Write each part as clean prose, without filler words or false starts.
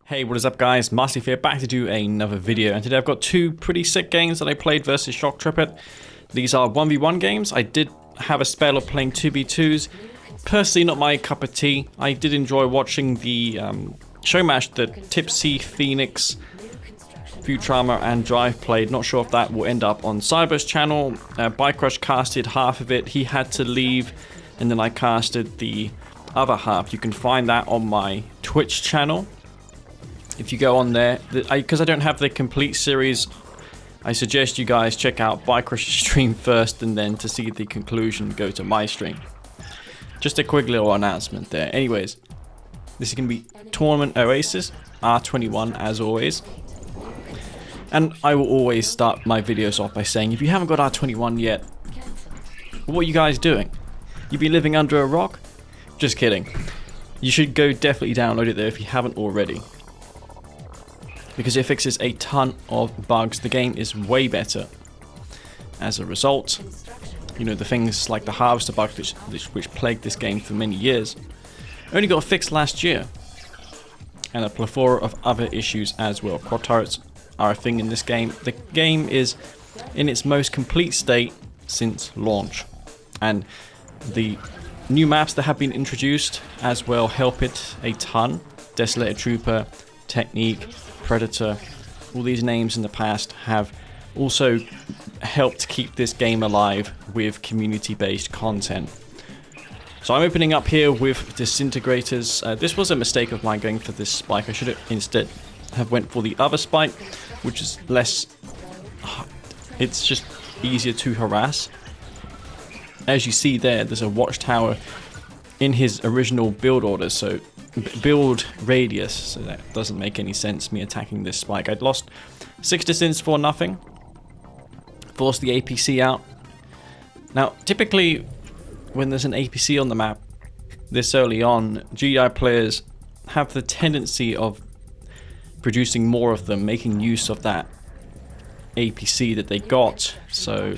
Hey, what is up guys, Massive here, back to do another video, and today I've got two pretty sick games that I played versus Shock Triplet. These are 1v1 games. I did have a spell of playing 2v2s, personally not my cup of tea. I did enjoy watching the show match that Tipsy, Phoenix, Futurama and Drive played. Not sure if that will end up on Cyber's channel. Bike Crush casted half of it, he had to leave, and then I casted the other half. You can find that on my Twitch channel. If you go on there, because I don't have the complete series, I suggest you guys check out Bike Crush's stream first, and then to see the conclusion, go to my stream. Just a quick little announcement there. Anyways, this is going to be Tournament Oasis, R21 as always. And I will always start my videos off by saying, if you haven't got R21 yet, what are you guys doing? You be living under a rock? Just kidding. You should go definitely download it there if you haven't already, because it fixes a ton of bugs. The game is way better as a result. You know, the things like the harvester bug which plagued this game for many years only got fixed last year, and a plethora of other issues as well. Quad turrets are a thing in this game. The game is in its most complete state since launch, and the new maps that have been introduced as well help it a ton. Desolator Trooper, Technique, Predator, all these names in the past have also helped keep this game alive with community-based content. So I'm opening up here with Disintegrators. This was a mistake of mine going for this spike. I should have instead have went for the other spike, which is less... it's just easier to harass. As you see there's a watchtower in his original build order, so build radius, so that doesn't make any sense me attacking this spike. I'd lost 6 distance for nothing, forced the APC out. Now typically when there's an APC on the map this early on, GI players have the tendency of producing more of them, making use of that APC that they got. So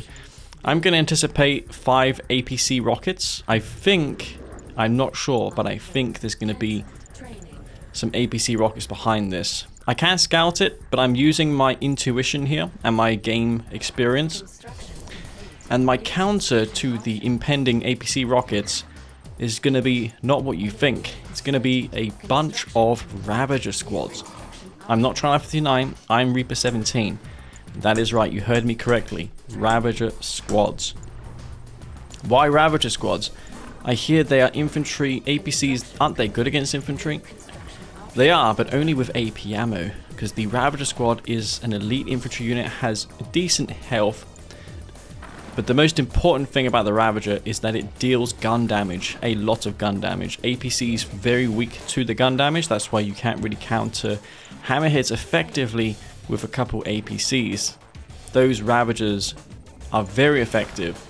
I'm going to anticipate 5 APC rockets. I'm not sure, but I think there's going to be some APC rockets behind this. I can't scout it, but I'm using my intuition here and my game experience. And my counter to the impending APC rockets is going to be not what you think. It's going to be a bunch of Ravager squads. I'm not Trial 59, I'm Reaper 17. That is right, you heard me correctly. Ravager squads. Why Ravager squads? I hear they are infantry. APCs, aren't they good against infantry? They are, but only with AP ammo, because the Ravager squad is an elite infantry unit, has decent health, but the most important thing about the Ravager is that it deals gun damage, a lot of gun damage. APCs very weak to the gun damage, that's why you can't really counter hammerheads effectively with a couple APCs. Those Ravagers are very effective.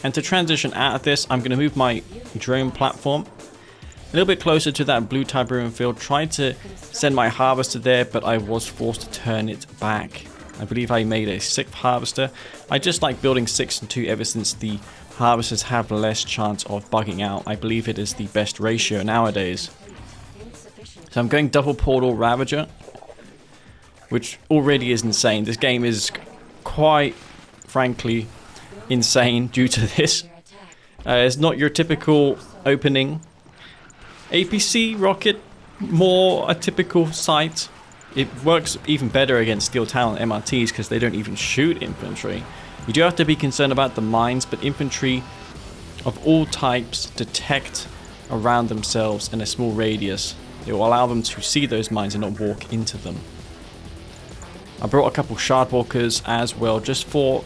And to transition out of this, I'm going to move my drone platform a little bit closer to that blue Tiberium field. Tried to send my harvester there, but I was forced to turn it back. I believe I made a 6th harvester. I just like building 6 and 2 ever since the harvesters have less chance of bugging out. I believe it is the best ratio nowadays. So I'm going double portal Ravager, which already is insane. This game is quite frankly insane due to this. It's not your typical opening. APC rocket, more a typical sight. It works even better against Steel Talon MRTs because they don't even shoot infantry. You do have to be concerned about the mines, but infantry of all types detect around themselves in a small radius. It will allow them to see those mines and not walk into them. I brought a couple Shardwalkers as well, just for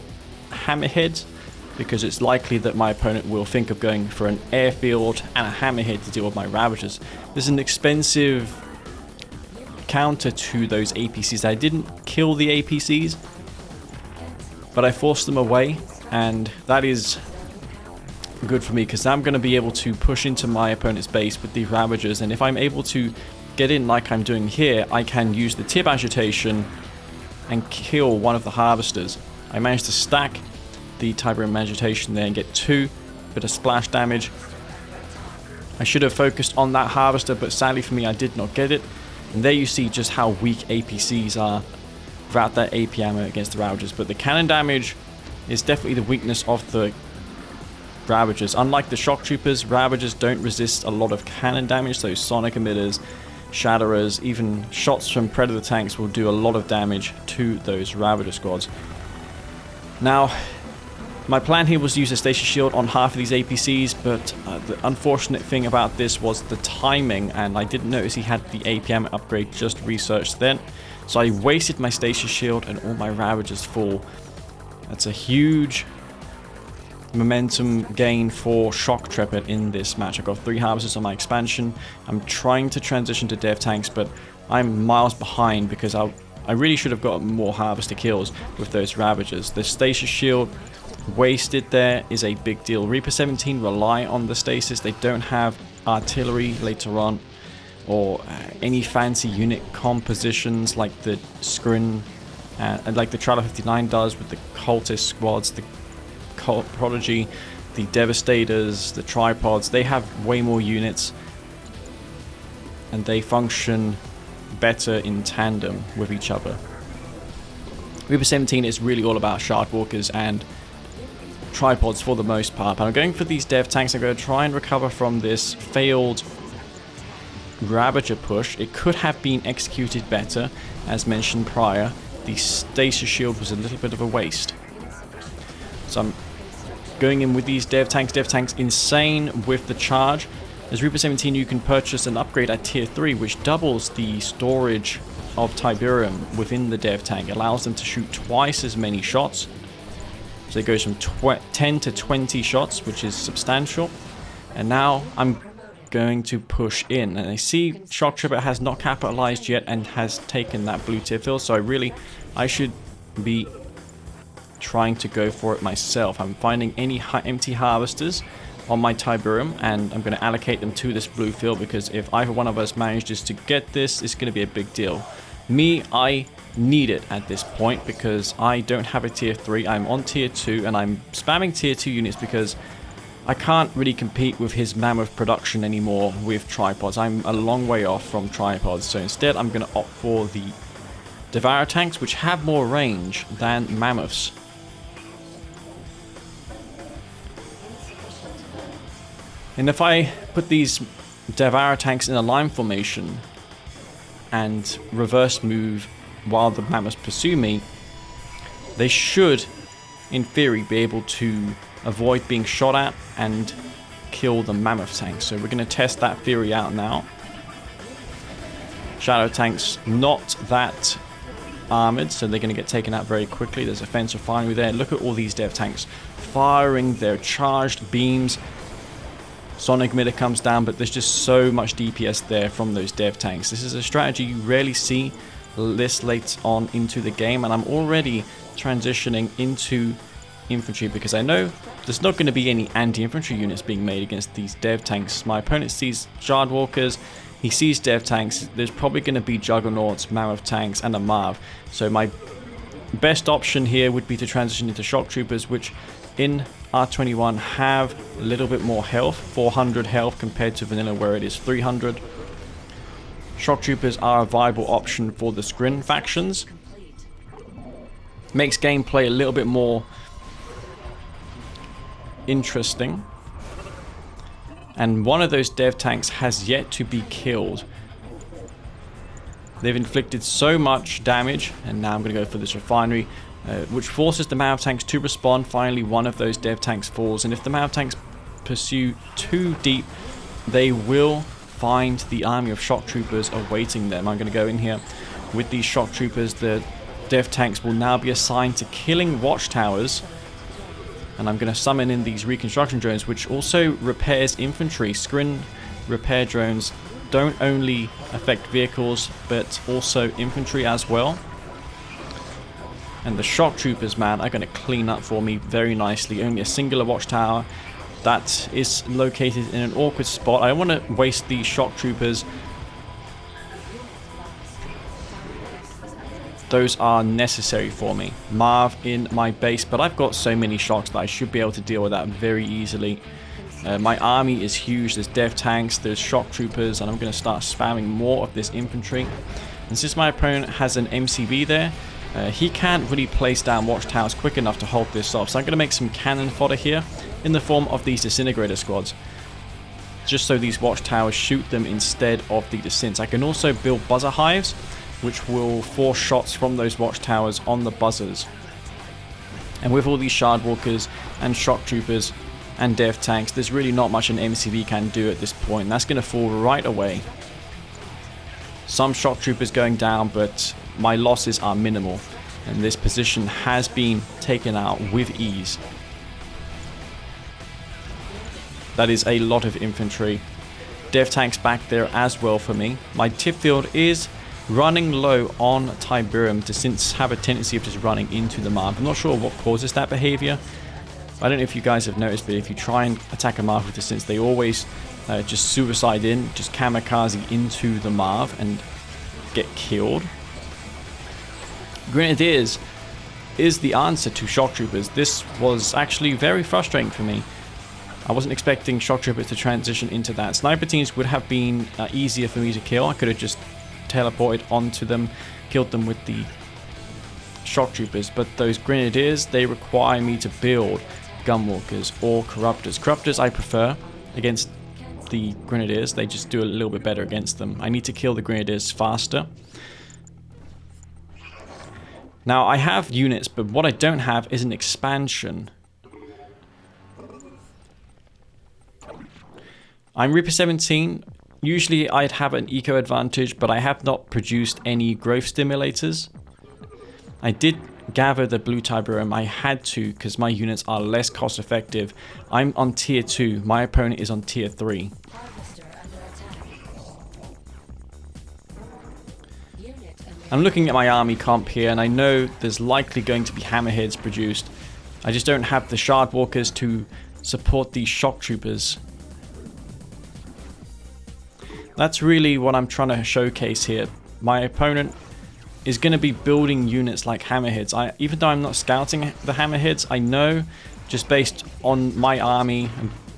hammerheads, because it's likely that my opponent will think of going for an airfield and a hammerhead to deal with my Ravagers. There's an expensive counter to those APCs. I didn't kill the APCs, but I forced them away, and that is good for me because I'm going to be able to push into my opponent's base with the Ravagers, and if I'm able to get in like I'm doing here, I can use the tip agitation and kill one of the harvesters. I managed to stack the Tiberium agitation there and get 2 bit of splash damage. I should have focused on that harvester, but sadly for me, I did not get it. And there you see just how weak APCs are without that AP ammo against the Ravagers. But the cannon damage is definitely the weakness of the Ravagers. Unlike the Shock Troopers, Ravagers don't resist a lot of cannon damage, so sonic emitters, shatterers, even shots from Predator tanks will do a lot of damage to those Ravager squads. Now, my plan here was to use a Stasis Shield on half of these APCs, but the unfortunate thing about this was the timing, and I didn't notice he had the APM upgrade just researched then. So I wasted my Stasis Shield and all my Ravagers fall. That's a huge momentum gain for Shock Trepid in this match. I got 3 harvesters on my expansion. I'm trying to transition to dev tanks, but I'm miles behind because I really should have got more harvester kills with those Ravagers. The Stasis Shield wasted there is a big deal. Reaper 17 rely on the stasis. They don't have artillery later on or any fancy unit compositions like the Scrin and like the Trailer 59 does with the cultist squads, the Cult Prodigy, the Devastators, the Tripods. They have way more units and they function better in tandem with each other. Reaper 17 is really all about Shardwalkers and Tripods for the most part, but I'm going for these dev tanks. I'm going to try and recover from this failed Ravager push. It could have been executed better, as mentioned prior. The Stasis Shield was a little bit of a waste. So I'm going in with these dev tanks. Dev tanks insane with the charge. As Reaper 17, you can purchase an upgrade at tier 3, which doubles the storage of Tiberium within the dev tank. It allows them to shoot twice as many shots. So it goes from 10 to 20 shots, which is substantial. And now I'm going to push in. And I see Shock Trooper has not capitalized yet and has taken that blue tier fill. So I should be trying to go for it myself. I'm finding any empty harvesters on my Tiberium and I'm going to allocate them to this blue field, because if either one of us manages to get this, it's going to be a big deal. Me, I need it at this point because I don't have a tier 3. I'm on tier 2 and I'm spamming tier 2 units because I can't really compete with his mammoth production anymore with tripods. I'm a long way off from tripods, so instead I'm going to opt for the Devourer tanks, which have more range than mammoths. And if I put these Devourer tanks in a line formation and reverse move while the mammoths pursue me, they should, in theory, be able to avoid being shot at and kill the mammoth tanks. So we're going to test that theory out now. Shadow tanks not that armored, so they're going to get taken out very quickly. There's a fence refinery there. Look at all these dev tanks firing their charged beams. Sonic emitter comes down, but there's just so much DPS there from those dev tanks. This is a strategy you rarely see this late on into the game, and I'm already transitioning into infantry because I know there's not going to be any anti-infantry units being made against these dev tanks. My opponent sees Shardwalkers, he sees dev tanks, there's probably going to be Juggernauts, Mammoth tanks, and a Marv. So my best option here would be to transition into Shock Troopers, which in R21 have a little bit more health, 400 health compared to vanilla where it is 300. Shock Troopers are a viable option for the Scrin factions. Makes gameplay a little bit more interesting. And one of those dev tanks has yet to be killed. They've inflicted so much damage, and now I'm going to go for this refinery, which forces the Mammoth tanks to respawn. Finally, one of those dev tanks falls, and if the Mammoth tanks pursue too deep, they will find the army of Shock Troopers awaiting them. I'm going to go in here with these Shock Troopers. The dev tanks will now be assigned to killing watchtowers, and I'm going to summon in these reconstruction drones, which also repairs infantry. Scrin repair drones don't only affect vehicles, but also infantry as well. And the Shock Troopers, man, are going to clean up for me very nicely. Only a singular watchtower that is located in an awkward spot. I don't want to waste these Shock Troopers. Those are necessary for me. Marv in my base, but I've got so many shocks that I should be able to deal with that very easily. My army is huge. There's dev tanks, there's shock troopers, and I'm going to start spamming more of this infantry. And since my opponent has an MCV there, he can't really place down watchtowers quick enough to hold this off. So I'm going to make some cannon fodder here in the form of these disintegrator squads, just so these watchtowers shoot them instead of the descents. I can also build buzzer hives, which will force shots from those watchtowers on the buzzers. And with all these shard walkers and shock troopers and dev tanks, there's really not much an MCV can do at this point. And that's going to fall right away. Some shock troopers going down, but my losses are minimal. And this position has been taken out with ease. That is a lot of infantry. Dev tanks back there as well for me. My tip field is running low on Tiberium to since have a tendency of just running into the Marv. I'm not sure what causes that behavior. I don't know if you guys have noticed, but if you try and attack a Marv with distance, they always just suicide in, just kamikaze into the Marv and get killed. Grenadiers is the answer to shock troopers. This was actually very frustrating for me. I wasn't expecting shock troopers to transition into that. Sniper teams would have been easier for me to kill. I could have just teleported onto them, killed them with the shock troopers, but those grenadiers, they require me to build gunwalkers or corruptors. Corruptors I prefer against the grenadiers. They just do a little bit better against them. I need to kill the grenadiers faster. Now I have units, but what I don't have is an expansion. I'm Reaper 17. Usually I'd have an eco advantage, but I have not produced any growth stimulators. I did gather the blue Tiberium. I had to because my units are less cost effective. I'm on tier 2. My opponent is on tier 3. I'm looking at my army comp here, and I know there's likely going to be hammerheads produced. I just don't have the shard walkers to support these shock troopers. That's really what I'm trying to showcase here. My opponent is going to be building units like hammerheads. Even though I'm not scouting the hammerheads, I know just based on my army,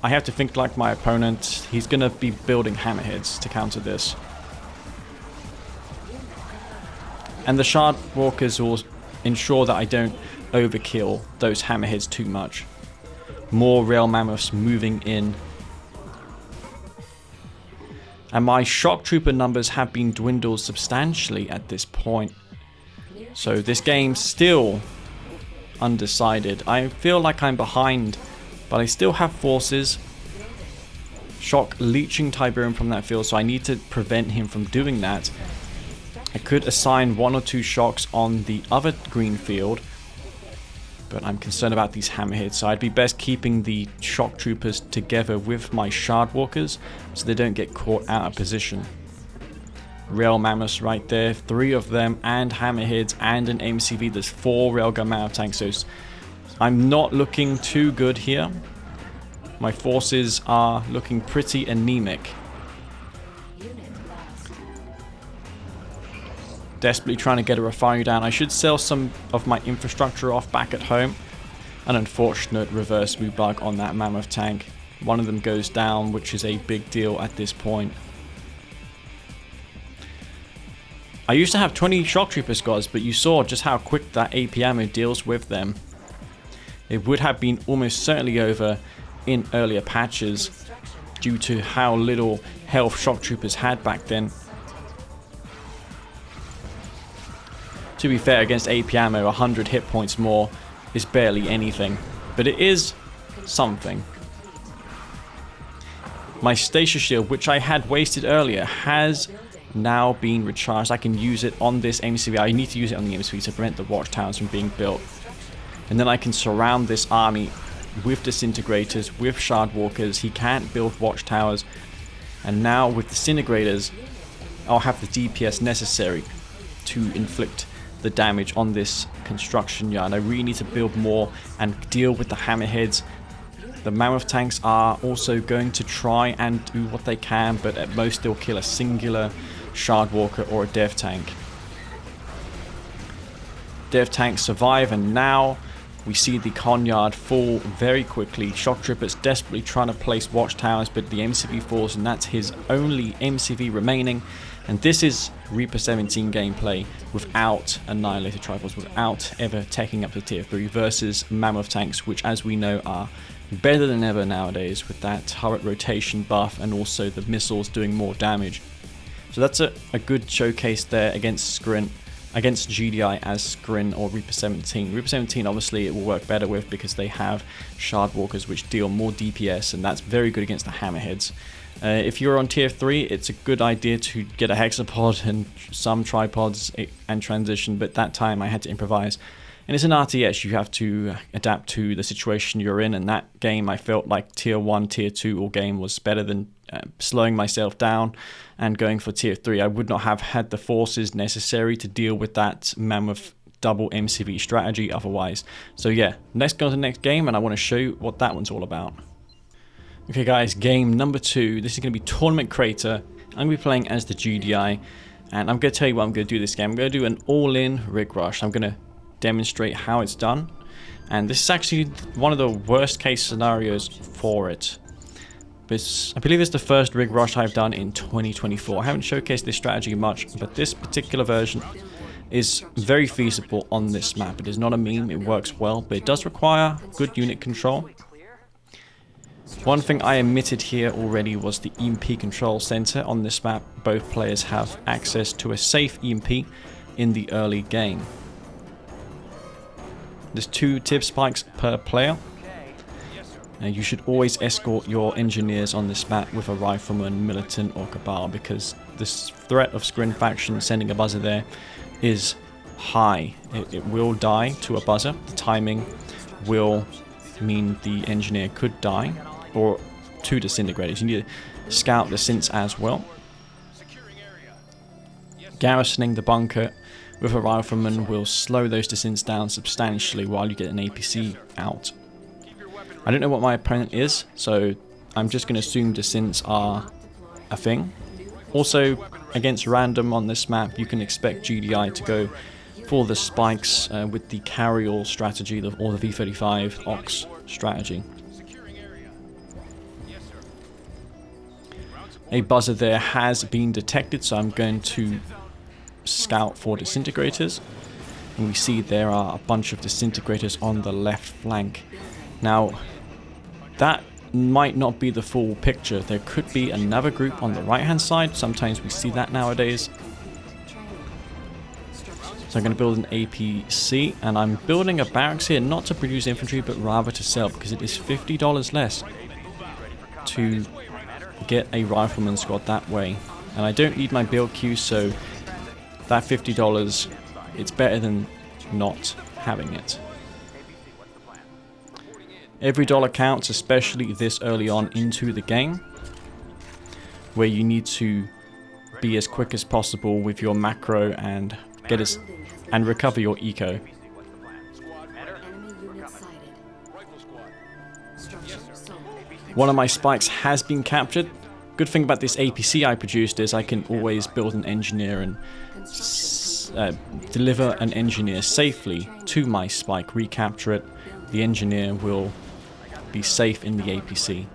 I have to think like my opponent. He's going to be building hammerheads to counter this. And the shard walkers will ensure that I don't overkill those hammerheads too much. More rail mammoths moving in. And my shock trooper numbers have been dwindled substantially at this point. So this game's still undecided. I feel like I'm behind, but I still have forces. Shock leeching Tiberium from that field, so I need to prevent him from doing that. I could assign 1 or 2 shocks on the other green field, but I'm concerned about these hammerheads, so I'd be best keeping the shock troopers together with my shard walkers so they don't get caught out of position. Rail mammoths right there, 3 of them, and hammerheads and an MCV. There's 4 railgun mammoth tanks, so I'm not looking too good here. My forces are looking pretty anemic. Desperately trying to get a refinery down. I should sell some of my infrastructure off back at home. An unfortunate reverse move bug on that mammoth tank. One of them goes down, which is a big deal at this point. I used to have 20 shock trooper squads, but you saw just how quick that AP ammo deals with them. It would have been almost certainly over in earlier patches due to how little health shock troopers had back then. To be fair, against AP ammo, 100 hit points more is barely anything, but it is something. My stasis shield, which I had wasted earlier, has now been recharged. I can use it on this MCV. I need to use it on the MCV to prevent the watchtowers from being built. And then I can surround this army with disintegrators, with shard walkers. He can't build watchtowers. And now with disintegrators, I'll have the DPS necessary to inflict the damage on this construction yard. I really need to build more and deal with the hammerheads. The mammoth tanks are also going to try and do what they can, but at most they'll kill a singular shard walker or a dev tank. Dev tanks survive, and now We see the Conyard fall very quickly. Shock Trooper's desperately trying to place watchtowers, but the MCV falls, and that's his only MCV remaining. And this is Reaper 17 gameplay without Annihilator Tripods, without ever taking up to tier 3 versus Mammoth tanks, which as we know are better than ever nowadays with that turret rotation buff and also the missiles doing more damage. So that's a good showcase there against Scrin, against GDI as Scrin or Reaper 17. Reaper 17 obviously it will work better with because they have Shard Walkers which deal more DPS, and that's very good against the Hammerheads. If you're on tier 3, it's a good idea to get a Hexapod and some tripods and transition, but that time I had to improvise. And it's an RTS, you have to adapt to the situation you're in, and that game I felt like tier 1, tier 2 all game was better than slowing myself down and going for tier 3. I would not have had the forces necessary to deal with that Mammoth double MCV strategy otherwise. So yeah, let's go to the next game and I want to show you what that one's all about. Okay guys, game number 2. This is going to be Tournament Crater. I'm going to be playing as the GDI, and I'm going to tell you what I'm going to do this game. I'm going to do an all-in rig rush. I'm going to demonstrate how it's done, and this is actually one of the worst case scenarios for it. I believe it's the first rig rush I've done in 2024. I haven't showcased this strategy much, but this particular version is very feasible on this map. It is not a meme, it works well, but it does require good unit control. One thing I omitted here already was the EMP control center. On this map, both players have access to a safe EMP in the early game. There's 2 tip spikes per player. You should always escort your engineers on this map with a rifleman, militant or cabal, because this threat of Scrin faction sending a buzzer there is high. It will die to a buzzer. The timing will mean the engineer could die, or 2 disintegrators. You need to scout the synths as well. Garrisoning the bunker with a rifleman will slow those descents down substantially while you get an APC out. I don't know what my opponent is, so I'm just going to assume descents are a thing. Also, against random on this map, you can expect GDI to go for the spikes with the carry-all strategy or the V35 Ox strategy. A buzzer there has been detected, so I'm going to scout for disintegrators. And we see there are a bunch of disintegrators on the left flank. Now, that might not be the full picture. There could be another group on the right hand side. Sometimes we see that nowadays. So I'm going to build an APC, and I'm building a barracks here not to produce infantry but rather to sell, because it is $50 less to get a rifleman squad that way, and I don't need my build queue, so that $50, it's better than not having it. Every dollar counts, especially this early on into the game, where you need to be as quick as possible with your macro and recover your eco. One of my spikes has been captured. Good thing about this APC I produced is I can always build an engineer and deliver an engineer safely to my spike, recapture it. The engineer will be safe in the APC.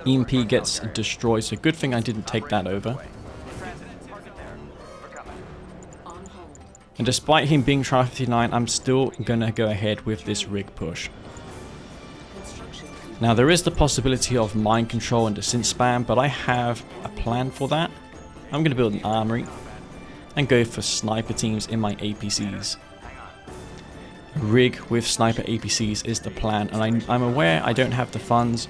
EMP gets destroyed, so good thing I didn't take that over. And despite him being Tri 59, I'm still gonna go ahead with this rig push. Now there is the possibility of mind control and descent spam, but I have a plan for that. I'm going to build an armory and go for sniper teams in my APCs. Rig with sniper APCs is the plan, and I'm aware I don't have the funds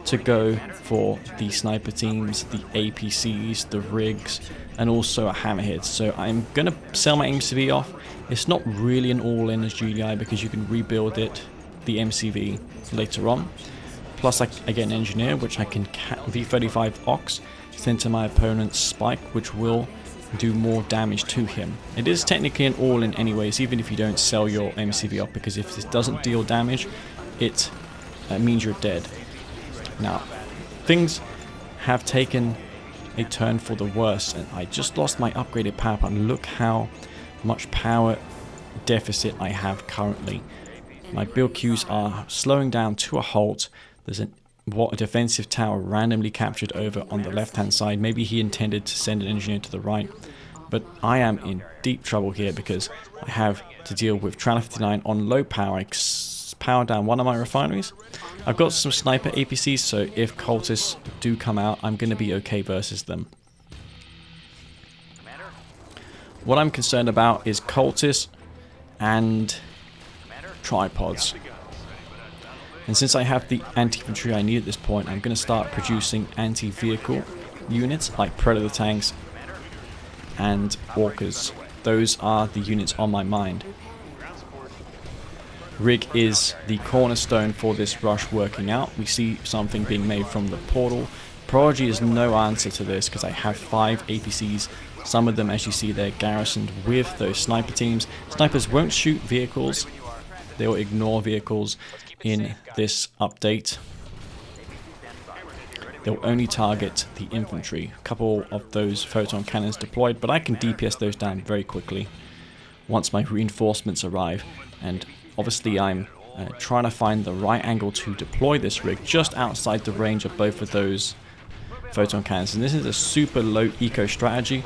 to go for the sniper teams, the APCs, the rigs, and also a hammerhead. So I'm going to sell my MCV off. It's not really an all-in as GDI because you can rebuild it, the MCV, later on. Plus I get an engineer, which I can V35 Ox send to my opponent's spike, which will do more damage to him. It is technically an all-in anyways, even if you don't sell your MCV off, because if this doesn't deal damage, it means you're dead. Now, things have taken a turn for the worse, and I just lost my upgraded power plant. Look how much power deficit I have currently. My build queues are slowing down to a halt. There's a defensive tower randomly captured over on the left hand side. Maybe he intended to send an engineer to the right, but I am in deep trouble here because I have to deal with Trala 59 on low power. I power down one of my refineries. I've got some sniper APCs, so if cultists do come out, I'm going to be okay versus them. What I'm concerned about is cultists and tripods. And since I have the anti-infantry I need at this point, I'm going to start producing anti-vehicle units like Predator tanks and Orcas. Those are the units on my mind. Rig is the cornerstone for this rush working out. We see something being made from the portal. Prodigy is no answer to this because I have 5 APCs. Some of them, as you see, they're garrisoned with those sniper teams. Snipers won't shoot vehicles. They'll ignore vehicles in this update. They'll only target the infantry. A couple of those photon cannons deployed, but I can DPS those down very quickly once my reinforcements arrive. And obviously I'm trying to find the right angle to deploy this rig just outside the range of both of those photon cannons. And this is a super low eco strategy.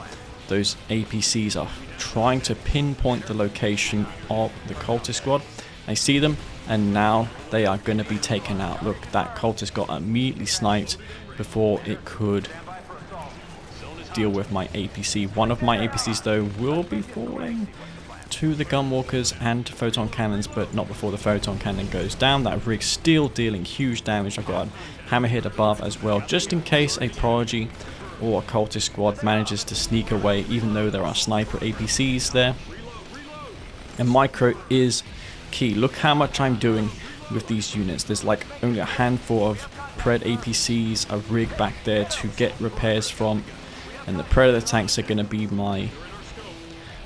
Those APCs are trying to pinpoint the location of the cultist squad. I see them, and now they are going to be taken out. Look, that cultist got immediately sniped before it could deal with my APC. One of my APCs, though, will be falling to the gunwalkers and photon cannons, but not before the photon cannon goes down. That rig's still dealing huge damage. I've got a hammerhead above as well, just in case a Prodigy or a cultist squad manages to sneak away, even though there are sniper APCs there. And micro is key. Look how much I'm doing with these units. There's like only a handful of Pred APCs, a rig back there to get repairs from, and the Predator tanks are going to be my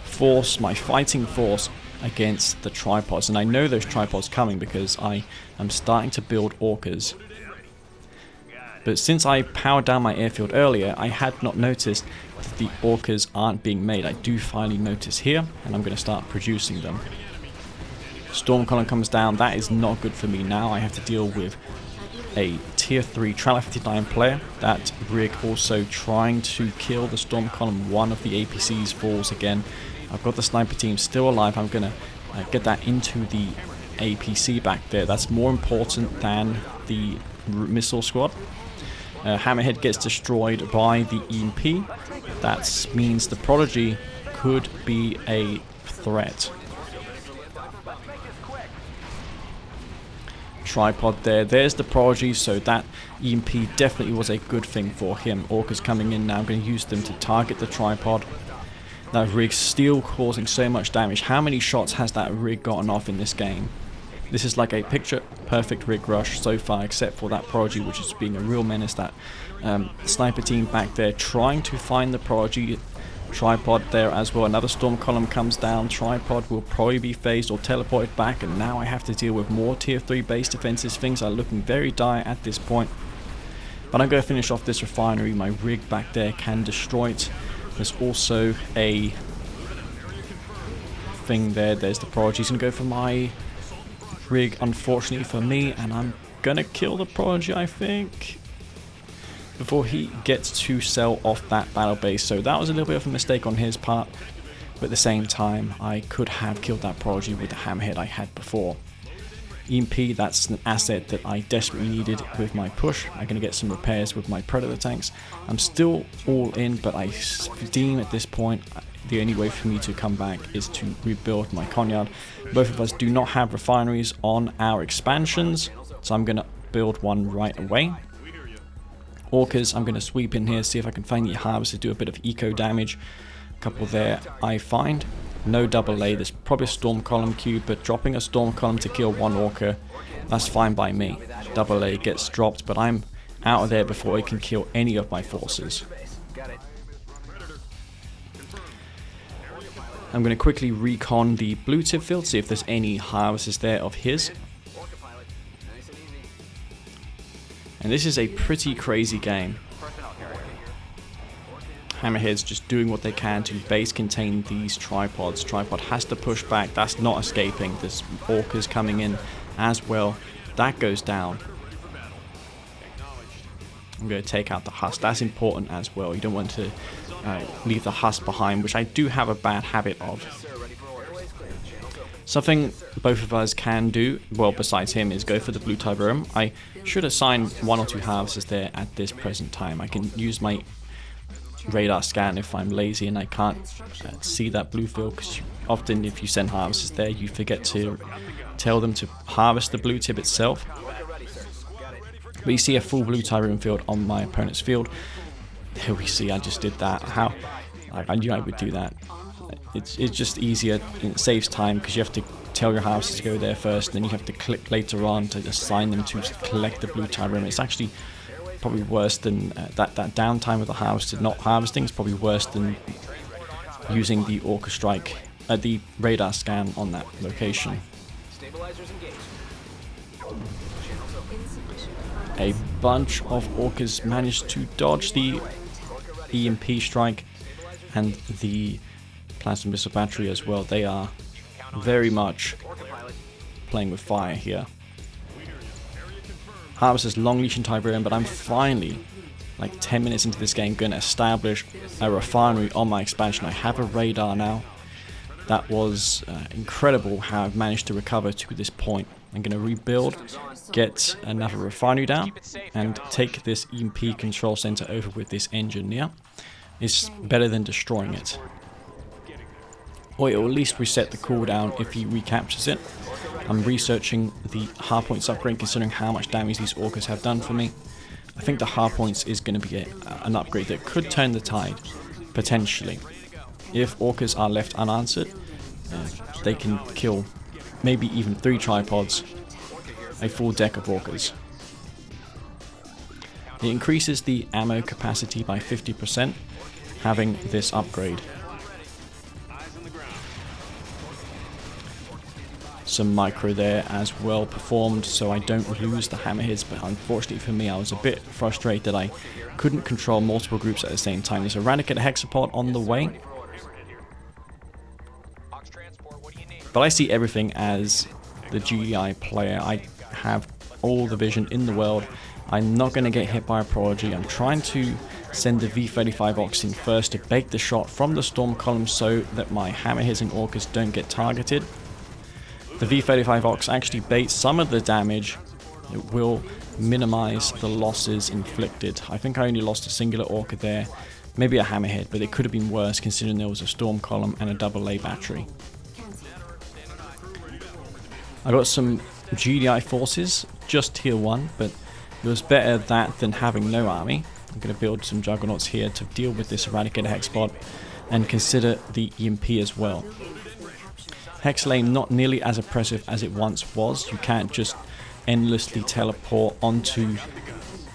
force, my fighting force against the tripods. And I know those tripods coming because I am starting to build Orcas. But since I powered down my airfield earlier, I had not noticed that the Orcas aren't being made. I do finally notice here, and I'm going to start producing them. Storm column comes down. That is not good for me now. I have to deal with a tier 3 Trala 59 player. That rig also trying to kill the storm column. One of the APCs falls again. I've got the sniper team still alive. I'm going to get that into the APC back there. That's more important than the missile squad. Hammerhead gets destroyed by the EMP. That means the Prodigy could be a threat. Tripod there. There's the Prodigy, so that EMP definitely was a good thing for him. Orcas coming in now. I'm going to use them to target the tripod. That rig's still causing so much damage. How many shots has that rig gotten off in this game? This is like a picture perfect rig rush so far, except for that Prodigy, which is being a real menace. That sniper team back there trying to find the Prodigy. Tripod there as well. Another storm column comes down. Tripod will probably be phased or teleported back, and now I have to deal with more tier 3 base defenses. Things are looking very dire at this point, but I'm going to finish off this refinery. My rig back there can destroy it. There's also a thing there. There's the Prodigy. He's going to go for my rig, unfortunately for me, and I'm going to kill the Prodigy, I think, before he gets to sell off that battle base. So that was a little bit of a mistake on his part, but at the same time I could have killed that Prodigy with the hammerhead I had before. EMP, that's an asset that I desperately needed with my push. I'm going to get some repairs with my Predator tanks. I'm still all in, but I deem at this point the only way for me to come back is to rebuild my Conyard. Both of us do not have refineries on our expansions, so I'm going to build one right away. Orcas, I'm going to sweep in here, see if I can find the harvest to do a bit of eco damage. A couple there I find. No double A, there's probably a storm column queue, but dropping a storm column to kill one Orca, that's fine by me. Double A gets dropped, but I'm out of there before it can kill any of my forces. I'm going to quickly recon the blue tip field, see if there's any harvests there of his. And this is a pretty crazy game. Hammerheads just doing what they can to base contain these tripods. Tripod has to push back. That's not escaping. There's orcas coming in as well. That goes down. I'm going to take out the husk. That's important as well. You don't want to leave the husk behind, which I do have a bad habit of. Something both of us can do, well, besides him, is go for the blue Tiberium. I should assign 1 or 2 harvesters there at this present time. I can use my radar scan if I'm lazy and I can't see that blue field, because often if you send harvesters there, you forget to tell them to harvest the blue tip itself. But you see a full blue Tiberium field on my opponent's field. Here we see I just did that. How? I knew I would do that. It's just easier, and it saves time, because you have to tell your harvesters to go there first, and then you have to click later on to assign them to collect the blue Tiberium. It's actually probably worse than that downtime of the harvester not harvesting is probably worse than using the Orca Strike, the radar scan on that location. A bunch of orcas managed to dodge the EMP strike and the plasma missile battery as well. They are very much playing with fire here. Harvester's long leash and Tiberium, but I'm finally, like 10 minutes into this game, going to establish a refinery on my expansion. I have a radar now. That was incredible how I've managed to recover to this point. I'm going to rebuild, get another refinery down, and take this EMP control center over with this engineer. It's better than destroying it. Or it will at least reset the cooldown if he recaptures it. I'm researching the hardpoints upgrade, considering how much damage these orcas have done for me. I think the hardpoints is going to be an upgrade that could turn the tide, potentially. If orcas are left unanswered, they can kill maybe even 3 tripods, a full deck of orcas. It increases the ammo capacity by 50%, having this upgrade. Some micro there as well performed, so I don't lose the hammerheads, but unfortunately for me I was a bit frustrated that I couldn't control multiple groups at the same time. There's a Eradicate Hexapod on the way, but I see everything as the GDI player. I have all the vision in the world. I'm not going to get hit by a Prodigy. I'm trying to send the V35 Ox in first to bait the shot from the storm column so that my hammerheads and orcas don't get targeted. The V35 Ox actually baits some of the damage. It will minimize the losses inflicted. I think I only lost a singular orca there, maybe a hammerhead, but it could have been worse considering there was a storm column and a AA battery. I got some GDI forces, just tier 1, but it was better that than having no army. I'm going to build some Juggernauts here to deal with this Eradicator Hexapod and consider the EMP as well. Hex lane not nearly as oppressive as it once was. You can't just endlessly teleport onto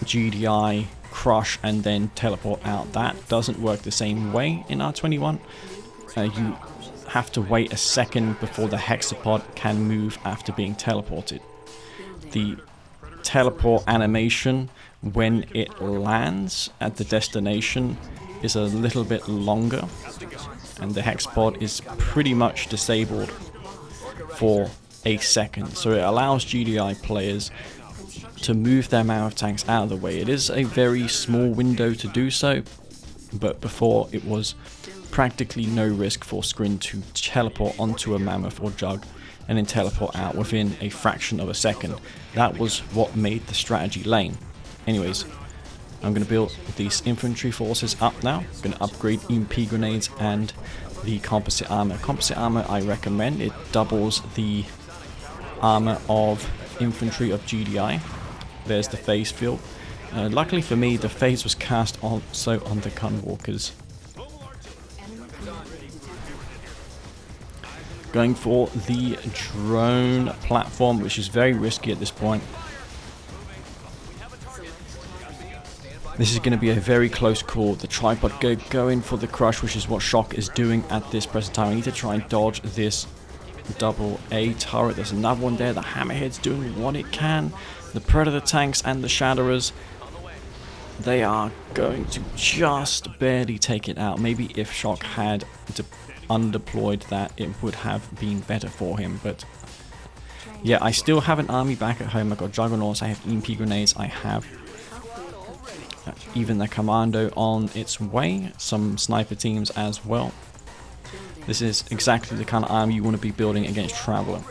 GDI, crush, and then teleport out. That doesn't work the same way in R21. You have to wait a second before the hexapod can move after being teleported. The teleport animation when it lands at the destination is a little bit longer, and the hexapod is pretty much disabled for a second, so it allows GDI players to move their mammoth tanks out of the way. It is a very small window to do so, but before it was practically no risk for Scrin to teleport onto a mammoth or jug and then teleport out within a fraction of a second. That was what made the strategy lane. Anyways, I'm going to build these infantry forces up now. I'm going to upgrade EMP grenades and the composite armor. Composite armor I recommend. It doubles the armor of infantry of GDI. There's the phase field. Luckily for me, the phase was cast also on the gunwalkers. Going for the drone platform, which is very risky at this point. This is going to be a very close call. The tripod go in for the crush, which is what Shock is doing at this present time. I need to try and dodge this AA turret. There's another one there. The hammerhead's doing what it can. The predator tanks and the shadowers they are going to just barely take it out. Maybe if Shock had undeployed that, it would have been better for him. But yeah, I still have an army back at home. I've got Juggernauts, I have EMP grenades, I have even the Commando on its way, some sniper teams as well. This is exactly the kind of army you want to be building against Traveller.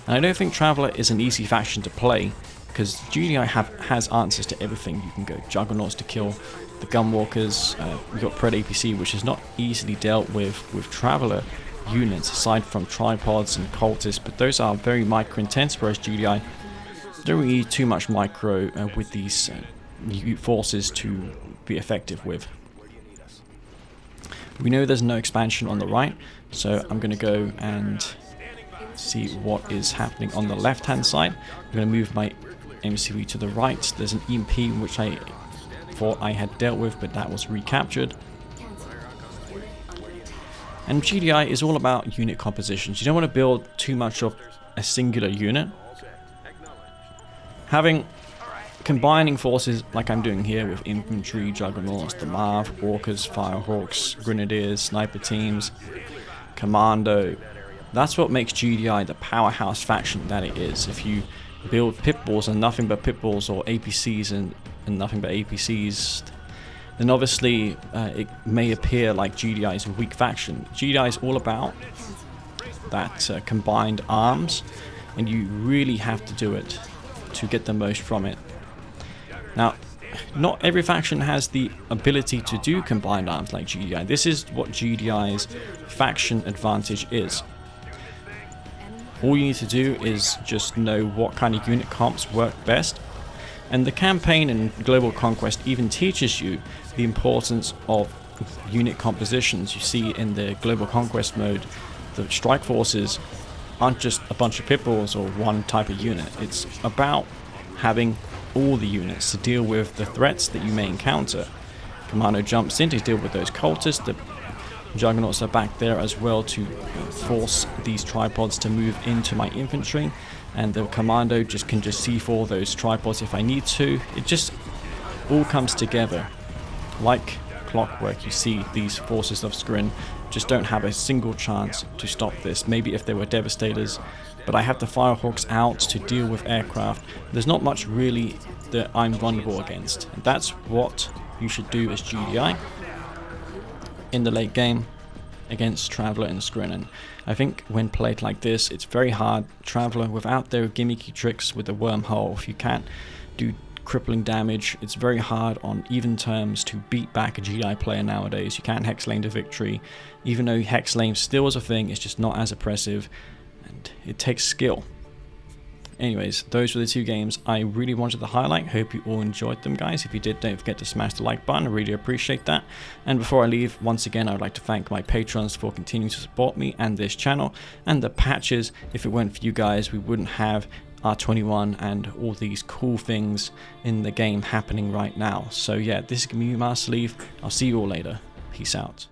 And I don't think Traveller is an easy faction to play, because GDI has answers to everything. You can go Juggernauts to kill the Gunwalkers, you've got Pred APC, which is not easily dealt with Traveller units, aside from tripods and cultists, but those are very micro intense, whereas GDI don't really need too much micro with these forces to be effective with. We know there's no expansion on the right, so I'm going to go and see what is happening on the left hand side. I'm going to move my MCV to the right. There's an EMP which I thought I had dealt with, but that was recaptured. And GDI is all about unit compositions. You don't want to build too much of a singular unit. Combining forces like I'm doing here with infantry, juggernauts, the Marv, Orcas, Firehawks, Grenadiers, sniper teams, Commando. That's what makes GDI the powerhouse faction that it is. If you build pitbulls and nothing but pitbulls, or APCs and nothing but APCs, then obviously it may appear like GDI is a weak faction. GDI is all about that combined arms, and you really have to do it to get the most from it. Now, not every faction has the ability to do combined arms like GDI. This is what GDI's faction advantage is. All you need to do is just know what kind of unit comps work best. And the campaign and Global Conquest even teaches you the importance of unit compositions. You see in the Global Conquest mode, the strike forces aren't just a bunch of pitbulls or one type of unit. It's about having all the units to deal with the threats that you may encounter. Commando jumps in to deal with those cultists. The Juggernauts are back there as well to force these tripods to move into my infantry, and the Commando can just C4 those tripods if I need to. It just all comes together like clockwork. You see these forces of Scrin just don't have a single chance to stop this. Maybe if they were Devastators, but I have the Firehawks out to deal with aircraft. There's not much really that I'm vulnerable against. And that's what you should do as GDI in the late game against Traveller and Scrin. And I think when played like this, it's very hard. Traveller, without their gimmicky tricks with the wormhole, if you can't do crippling damage, it's very hard on even terms to beat back a GDI player nowadays. You can't hex lane to victory. Even though hex lane still is a thing, it's just not as oppressive, and it takes skill. Anyways, those were the two games I really wanted to highlight. Hope you all enjoyed them, guys. If you did, don't forget to smash the like button. I really appreciate that. And before I leave, once again, I would like to thank my patrons for continuing to support me and this channel and the patches. If it weren't for you guys, we wouldn't have R21 and all these cool things in the game happening right now. So yeah, this is going to be Master Leaf. I'll see you all later. Peace out.